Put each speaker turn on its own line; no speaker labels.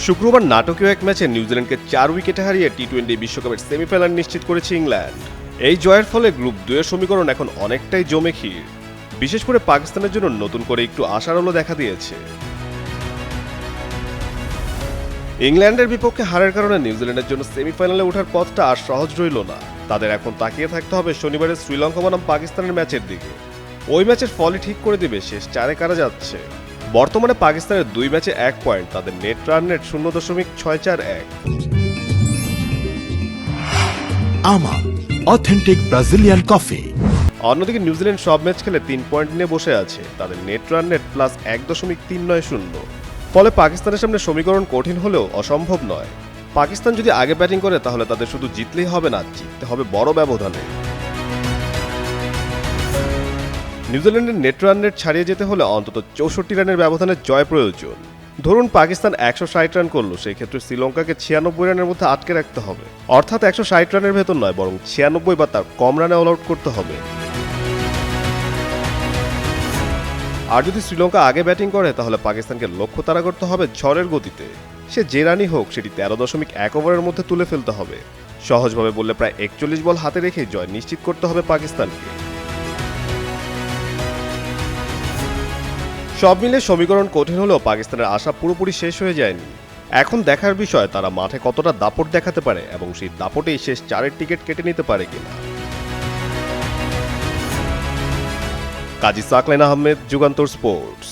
শুক্রবার নাটকীয় এক ম্যাচে নিউজিল্যান্ডকে 4 উইকেটে হারিয়ে টি-20 বিশ্বকাপের সেমিফাইনাল নিশ্চিত করেছে ইংল্যান্ড। এই জয়ের ফলে গ্রুপ 2 এর সমীকরণ এখন অনেকটাই জমে ক্ষীর। বিশেষ করে পাকিস্তানের জন্য নতুন করে একটু আশার আলো দেখা দিয়েছে। ইংল্যান্ডের বিপক্ষে হারের কারণে নিউজিল্যান্ডের জন্য সেমিফাইনালে ওঠার পথটা আর সহজ রইল না। তাদের এখন তাকিয়ে থাকতে হবে শনিবারের শ্রীলঙ্কা বনাম পাকিস্তানের ম্যাচের দিকে। ওই ম্যাচের ফলই ঠিক করে দিবে শেষ 4-এ কারা যাচ্ছে। বর্তমানে পাকিস্তানের 2 ম্যাচে 1 পয়েন্ট, তাদের নেট রান রেট 0.641।
আমা অথেন্টিক ব্রাজিলিয়ান কফি।
অন্যদিকে নিউজিল্যান্ড সব ম্যাচ খেলে 3 পয়েন্ট নিয়ে বসে আছে, তাদের নেট রান রেট +1.390। ফলে পাকিস্তানের সামনে সমীকরণ কঠিন হলেও অসম্ভব নয়। পাকিস্তান যদি আগে ব্যাটিং করে তাহলে তাদের শুধু জিতলেই হবে না, জিততে হবে বড় ব্যবধানে। নিউজিল্যান্ডের নেট রান রেট ছাড়িয়ে যেতে হলে অন্তত 64 রানের ব্যবধানে জয় প্রয়োজন। ধরুন পাকিস্তান 160 রান করলো, সেই ক্ষেত্রে শ্রীলঙ্কাকে 96 রানের মধ্যে আটকে রাখতে হবে। অর্থাৎ 160 রানের ভেতর নয়, বরং 96 বা তার কম রানে অল আউট করতে হবে। আর যদি শ্রীলঙ্কা আগে ব্যাটিং করে তাহলে পাকিস্তানকে লক্ষ্য তাড়া করতে হবে ঝড়ের গতিতে। সে যে রানই হোক সেটি 13.1 ওভারের মধ্যে তুলে ফেলতে হবে। সহজভাবে বললে প্রায় 41 বল হাতে রেখে জয় নিশ্চিত করতে হবে পাকিস্তানকে। সব মিলে সমীকরণ কঠিন হলেও পাকিস্তানের আশা পুরোপুরি শেষ হয়ে যায়নি। এখন দেখার বিষয় তারা মাঠে কতটা দাপট দেখাতে পারে এবং সেই দাপটেই শেষ 4-এর টিকিট কেটে নিতে পারে কিনা। কাজী সাকলাইন আহমেদ, যুগান্তর স্পোর্টস।